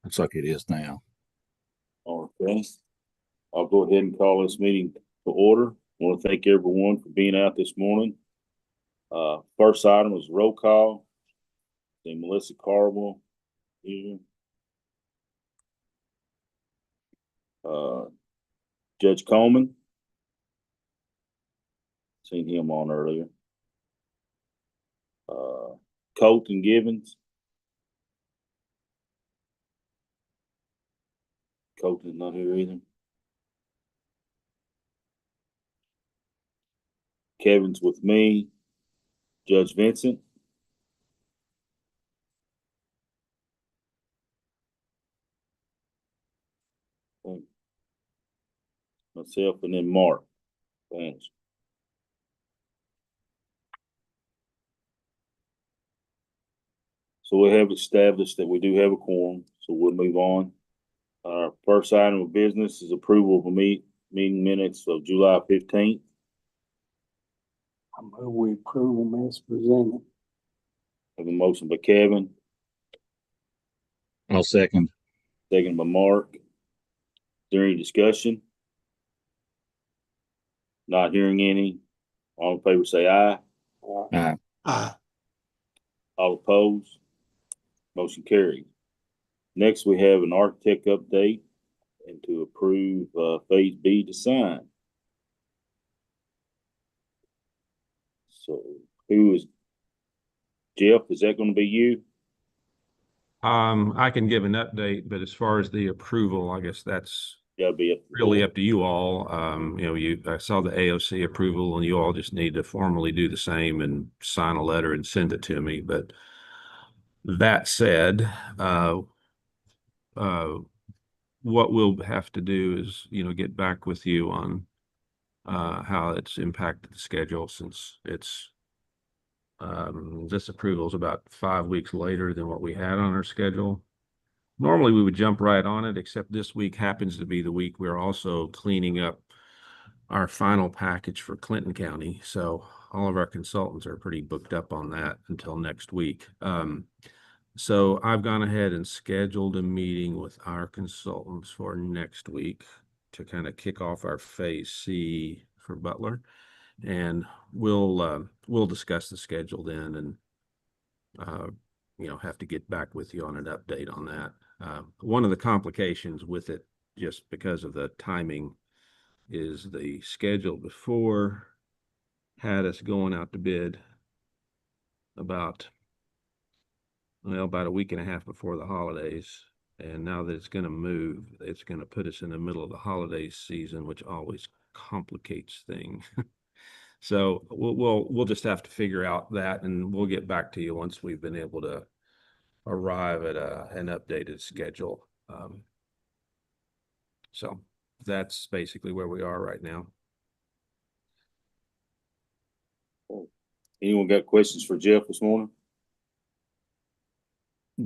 Looks like it is now. Okay. I'll go ahead and call this meeting to order. I want to thank everyone for being out this morning. First item was roll call. Then Melissa Carville here. Judge Coleman. Seen him on earlier. Colton Gibbons. Colton's not here either. Kevin's with me. Judge Vincent. Myself, and then Mark. Thanks. So we have established that we do have a quorum, so we'll move on. Our first item of business is approval of meeting minutes of July 15th. I move we approve them as presented. Have a motion by Kevin, I'll second. second by Mark. Is there any discussion? Not hearing any. All in favor say aye. Aye. All opposed? Motion carried. Next, we have an architect update and to approve Phase B to sign. So who is Jeff? Is that going to be you? I can give an update, but as far as the approval, I guess that's Gotta be really up to you all. I saw the AOC approval and you all just need to formally do the same and sign a letter and send it to me. But that said, what we'll have to do is, get back with you on how it's impacted the schedule, since this approval is about 5 weeks later than what we had on our schedule. Normally we would jump right on it, except this week happens to be the week we're also cleaning up our final package for Clinton County. So all of our consultants are pretty booked up on that until next week. So I've gone ahead and scheduled a meeting with our consultants for next week to kind of kick off our Phase C for Butler. And we'll discuss the schedule then, and have to get back with you on an update on that. One of the complications with it, just because of the timing, is the schedule before had us going out to bid about a week and a half before the holidays. And now that it's going to move, it's going to put us in the middle of the holiday season, which always complicates things. So we'll just have to figure out that, and we'll get back to you once we've been able to arrive at an updated schedule. So that's basically where we are right now. Anyone got questions for Jeff this morning?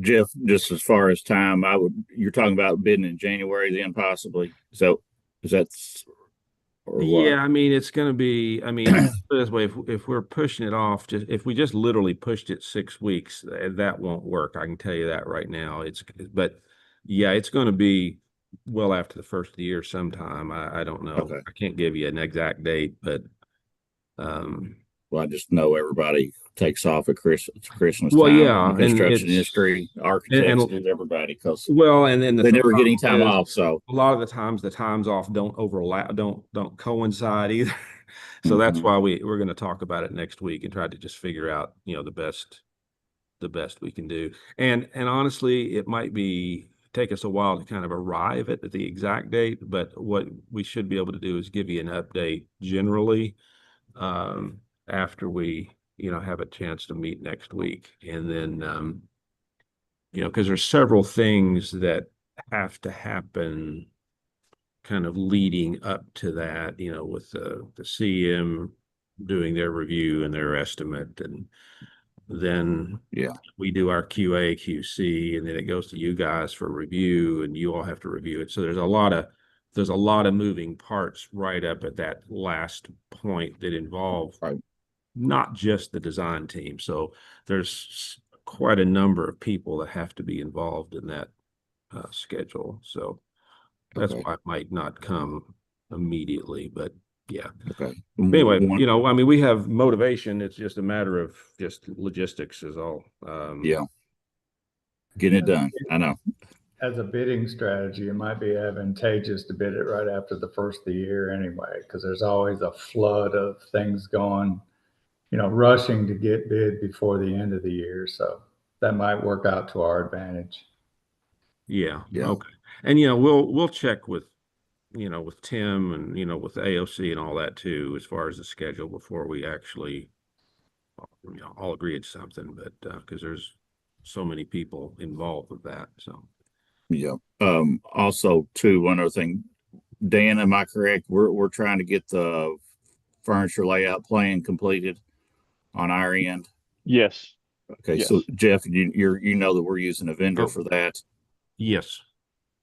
Jeff, just as far as time, you're talking about bidding in January then possibly. So is that or what? Yeah, I mean, it's going to be, put it this way, if we're pushing it off, if we just literally pushed it 6 weeks, that won't work. I can tell you that right now. But yeah, it's going to be well after the first of the year sometime. I don't know. Okay. I can't give you an exact date, but well, I just know everybody takes off at Christmas well, time. yeah, in the construction industry, architects, and everybody, because and then they never get any time off. So a lot of the times the times off don't overlap, don't coincide either. So that's why we're going to talk about it next week and try to just figure out, the best we can do. And honestly, it might take us a while to kind of arrive at the exact date, but what we should be able to do is give you an update generally after we have a chance to meet next week. And then because there's several things that have to happen kind of leading up to that, with the CM doing their review and their estimate, and then we do our QA, QC, and then it goes to you guys for review, and you all have to review it. So there's a lot of moving parts right up at that last point that involve not just the design team. So there's quite a number of people that have to be involved in that schedule. So that's Okay. why it might not come immediately, but yeah. Okay. Anyway, One, I mean, we have motivation. It's just a matter of just logistics is all. yeah, getting it done. I know. As a bidding strategy, it might be advantageous to bid it right after the first of the year anyway, because there's always a flood of things going, rushing to get bid before the end of the year. So that might work out to our advantage. Yeah. Yeah. Okay. And we'll check with with Tim and with AOC and all that too, as far as the schedule before we actually all agree to something. But because there's so many people involved with that, so Yeah. Also too, one other thing, Dan, am I correct? We're trying to get the furniture layout plan completed on our end. Yes. Okay. So Yes. Jeff, you know that we're using a vendor Oh. for that. yes.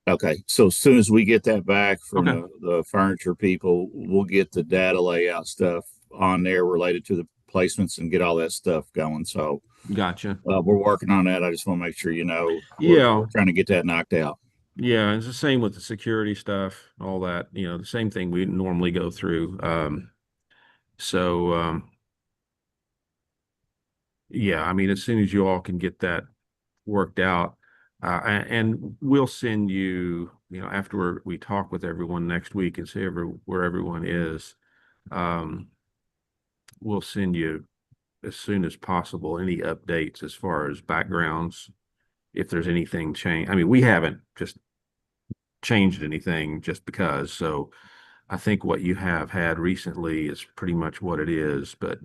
Okay. So as soon as we get that back from Okay. the furniture people, we'll get the data layout stuff on there related to the placements and get all that stuff going. So Gotcha. we're working on that. I just want to make sure Yeah. we're trying to get that knocked out. Yeah, it's the same with the security stuff, all that, the same thing we normally go through. So yeah, I mean, as soon as you all can get that worked out, and we'll send you, after we talk with everyone next week and see where everyone is, we'll send you as soon as possible any updates as far as backgrounds, if there's anything changed. I mean, we haven't just changed anything just because. So I think what you have had recently is pretty much what it is. But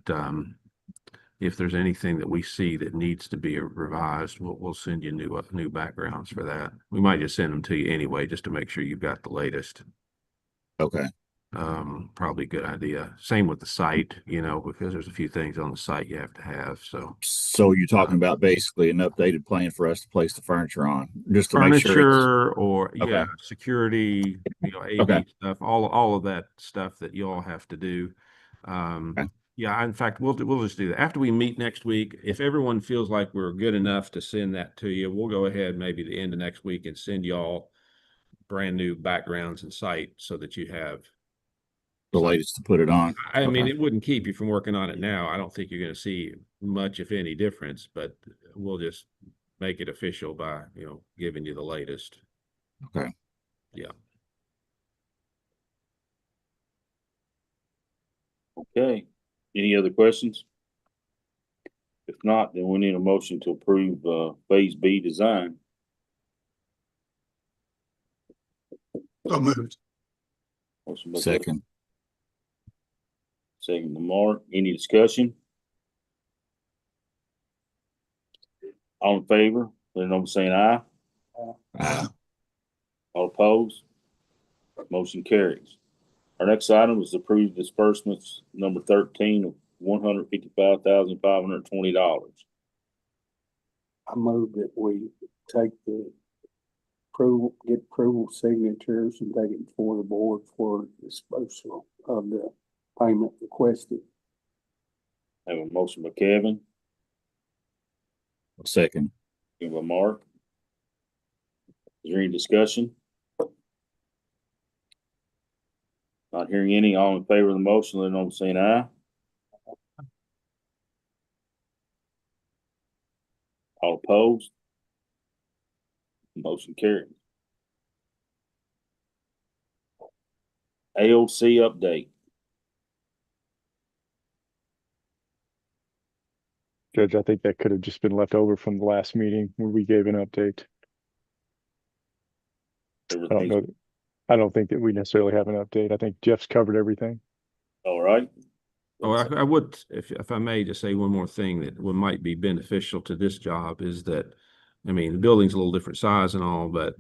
if there's anything that we see that needs to be revised, we'll send you new backgrounds for that. We might just send them to you anyway, just to make sure you've got the latest. Okay. Probably a good idea. Same with the site, because there's a few things on the site you have to have. So you're talking about basically an updated plan for us to place the furniture on, just to make sure it's Furniture or okay. security, AV Okay. stuff, all of that stuff that you all have to do. Okay. Yeah, in fact, we'll just do that after we meet next week. If everyone feels like we're good enough to send that to you, we'll go ahead maybe the end of next week and send you all brand new backgrounds and site so that you have The latest to put it on. I mean, Okay. it wouldn't keep you from working on it now. I don't think you're going to see much, if any, difference, but we'll just make it official by, giving you the latest. Okay. Yeah. Okay. Any other questions? If not, then we need a motion to approve, Phase B design. So moved. Motion by Jeff, Second. second by Mark. Any discussion? All in favor, let it know by saying aye. All opposed? Motion carries. Our next item is approved disbursements number 13 of $155,520. I move that we take the approval, get approval signatures and take it before the board for disposal of the payment requested. Have a motion by Kevin, Second. second by Mark. Is there any discussion? Not hearing any. All in favor of the motion, let it know by saying aye. All opposed? Motion carries. AOC update. Judge, I think that could have just been left over from the last meeting where we gave an update. I don't Everything's know. I don't think that we necessarily have an update. I think Jeff's covered everything. all right. Oh, I would, if I may, just say one more thing that might be beneficial to this job is that, I mean, the building's a little different size and all, but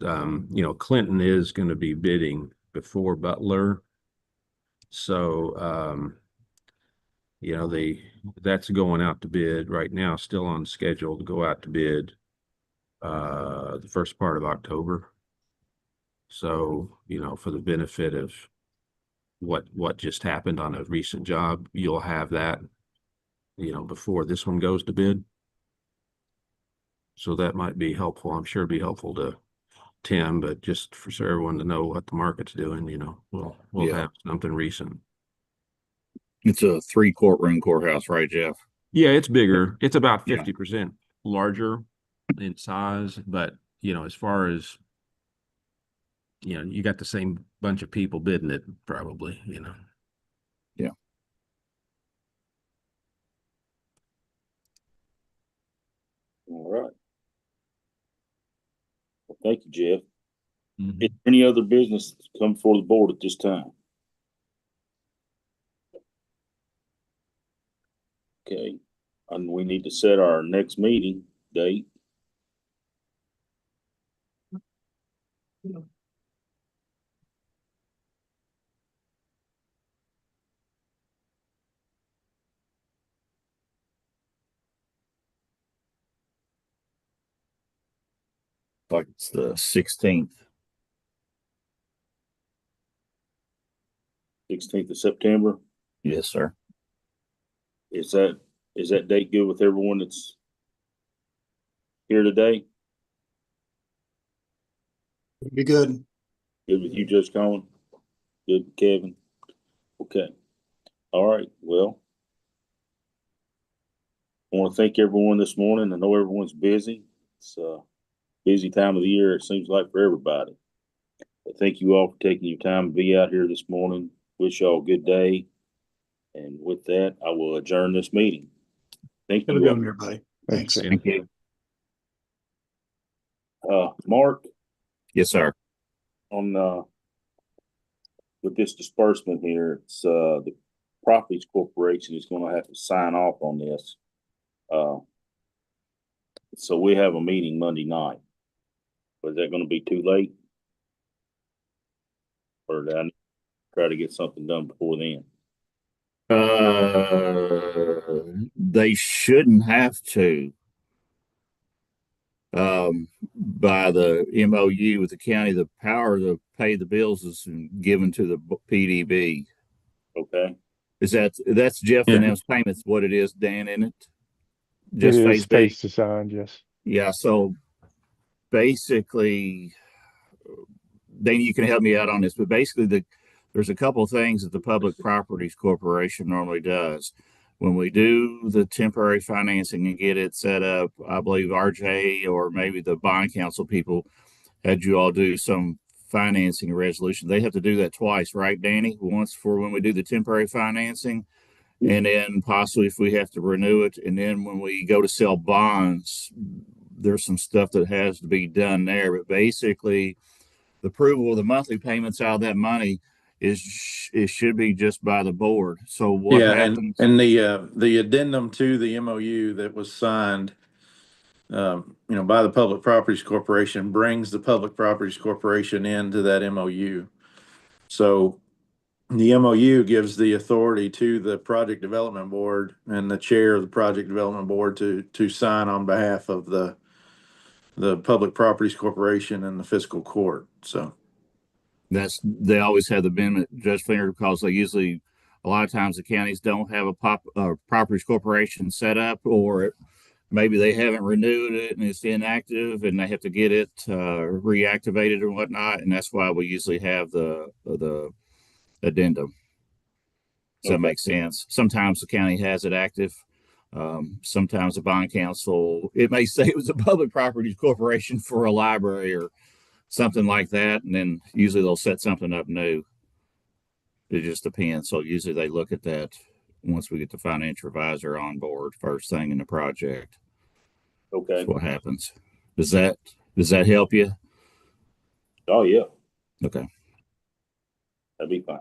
Clinton is going to be bidding before Butler. So that's going out to bid right now, still on schedule to go out to bid the first part of October. So, for the benefit of what just happened on a recent job, you'll have that, before this one goes to bid. So that might be helpful. I'm sure it'd be helpful to Tim, but just for so everyone to know what the market's doing, we'll Yeah. have something recent. It's a 3 courtroom courthouse, right, Jeff? Yeah, it's bigger. It's about Yeah. 50% larger in size, but as far as you got the same bunch of people bidding it, probably. Yeah. All right. Well, thank you, Jeff. Mhm. Is there any other business to come before the board at this time? Okay, and we need to set our next meeting date. Like it's the 16th. 16th of September. Yes, sir. Is that date good with everyone that's here today? Be good. Good with you, Judge Cohen? Good with Kevin? Okay. All right, well. I want to thank everyone this morning. I know everyone's busy. It's a busy time of the year, it seems like, for everybody. But thank you all for taking your time to be out here this morning. Wish y'all a good day. And with that, I will adjourn this meeting. Thank Have a you good all. one, everybody. Thanks. Thank you. Mark, Yes, sir. on with this disbursement here, it's the Properties Corporation is going to have to sign off on this. So we have a meeting Monday night. Was that going to be too late? Or did I try to get something done before then? They shouldn't have to. By the MOU with the county, the power to pay the bills is given to the PDB. Okay. That's Jeff and Yeah. M's payments? What it is, Dan, in it? It Just is phase B. phase design, yes. Yeah. So basically, Dana, you can help me out on this, but basically, there's a couple of things that the Public Properties Corporation normally does. When we do the temporary financing and get it set up, I believe RJ or maybe the bond council people had you all do some financing resolution. They have to do that twice, right, Danny? Once for when we do the temporary financing, and then possibly if we have to renew it. And then when we go to sell bonds, there's some stuff that has to be done there. But basically, the approval of the monthly payments out of that money it should be just by the board. So what happens? And the addendum to the MOU that was signed, by the Public Properties Corporation brings the Public Properties Corporation into that MOU. So the MOU gives the authority to the Project Development Board and the chair of the Project Development Board to sign on behalf of the Public Properties Corporation and the fiscal court. So They always have the amendment, Judge Finger, because they usually a lot of times the counties don't have a properties corporation set up, or maybe they haven't renewed it and it's inactive and they have to get it reactivated and whatnot, and that's why we usually have the addendum. Does that make sense? Sometimes the county has it active. Sometimes the bond council, it may say it was a public properties corporation for a library or something like that, and then usually they'll set something up new. It just depends. So usually they look at that once we get the financial advisor on board first thing in the project. Okay. That's what happens. Does that help you? Oh, yeah. Okay. That'd be fine.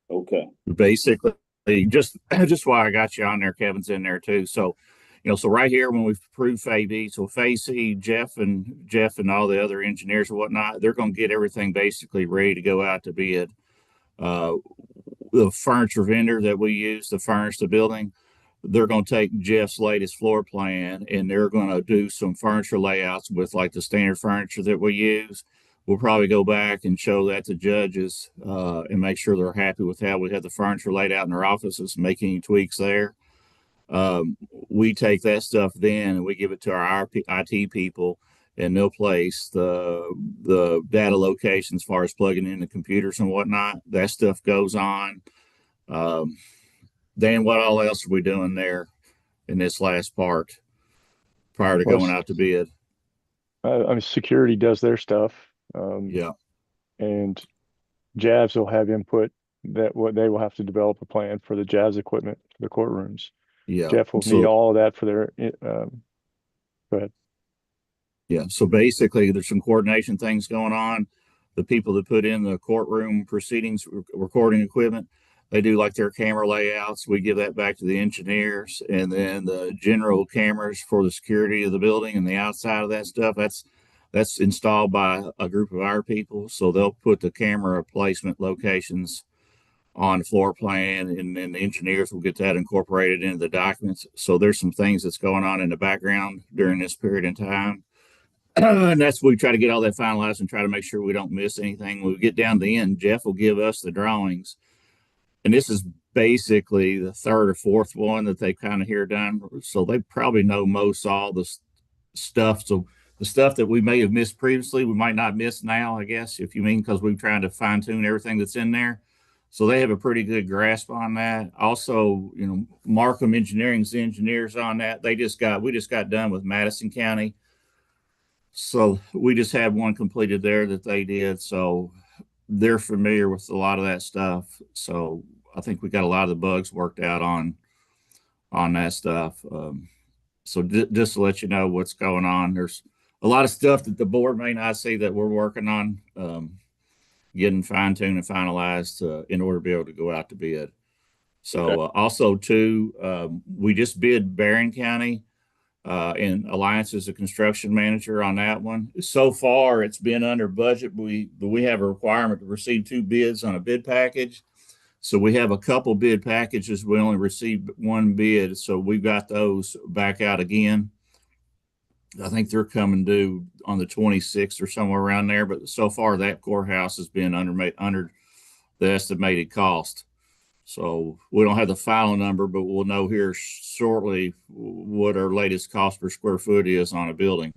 Okay. Basically, just why I got you on there, Kevin's in there too. So, so right here when we've approved phase B, so phase C, Jeff and all the other engineers and whatnot, they're going to get everything basically ready to go out to bid. The furniture vendor that we use to furnish the building, they're going to take Jeff's latest floor plan and they're going to do some furniture layouts with like the standard furniture that we use. We'll probably go back and show that to judges and make sure they're happy with how we have the furniture laid out in their offices, make any tweaks there. We take that stuff then and we give it to our IT people and they'll place the data location as far as plugging in the computers and whatnot. That stuff goes on. Dan, what all else are we doing there in this last part prior to Well, going out to bid? I mean, security does their stuff. Yeah, And Javs will have input that what they will have to develop a plan for the Javs equipment for the courtrooms. yeah. Jeff will need So all of that for their, go ahead. yeah, so basically, there's some coordination things going on. The people that put in the courtroom proceedings recording equipment, they do like their camera layouts. We give that back to the engineers, and then the general cameras for the security of the building and the outside of that stuff. That's installed by a group of our people, so they'll put the camera placement locations on the floor plan, and then the engineers will get that incorporated into the documents. So there's some things that's going on in the background during this period in time. And that's we try to get all that finalized and try to make sure we don't miss anything. When we get down to the end, Jeff will give us the drawings. And this is basically the third or fourth one that they kind of hear done. So they probably know most all the stuff. So the stuff that we may have missed previously, we might not miss now, I guess, if you mean, because we're trying to fine tune everything that's in there. So they have a pretty good grasp on that. Also, Markham Engineering's the engineers on that. We just got done with Madison County. So we just had one completed there that they did. So they're familiar with a lot of that stuff. So I think we got a lot of the bugs worked out on that stuff. So just to let you know what's going on, there's a lot of stuff that the board may not see that we're working on, getting fine tuned and finalized in order to be able to go out to bid. So also too, we just bid Barron County. And Alliance is a construction manager on that one. So far, it's been under budget. But we have a requirement to receive 2 bids on a bid package. So we have a couple bid packages. We only received 1 bid. So we've got those back out again. I think they're coming due on the 26th or somewhere around there. But so far, that courthouse has been under the estimated cost. So we don't have the final number, but we'll know here shortly what our latest cost per square foot is on a building.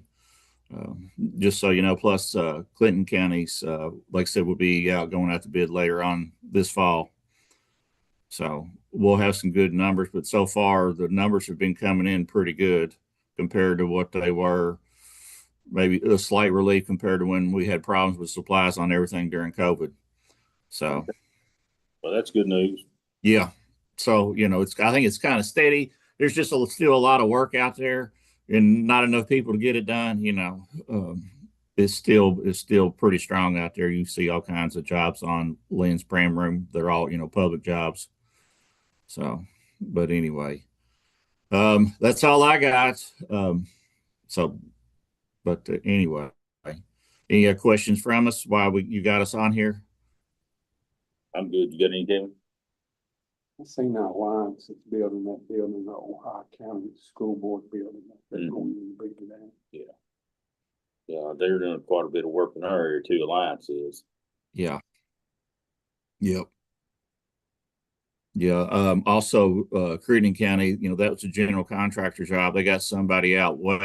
Just so you know, plus Clinton County's, like I said, will be out going out to bid later on this fall. So we'll have some good numbers, but so far the numbers have been coming in pretty good compared to what they were. Maybe a slight relief compared to when we had problems with supplies on everything during COVID. So, Well, that's good news. yeah. So, I think it's kind of steady. There's just still a lot of work out there and not enough people to get it done. It's still pretty strong out there. You see all kinds of jobs on Lynn's Pram Room. They're all, public jobs. So, but anyway, that's all I got. Anyway, any questions from us while you got us on here? I'm good. You got any, Kevin? I seen our Alliance that's building the Ohio County School Board building. They're going to be big down. Yeah, they're doing quite a bit of work in our area too. Alliance is. Yeah. Yep. Yeah. Also, Crittenden County, that was a general contractor job. They got somebody out west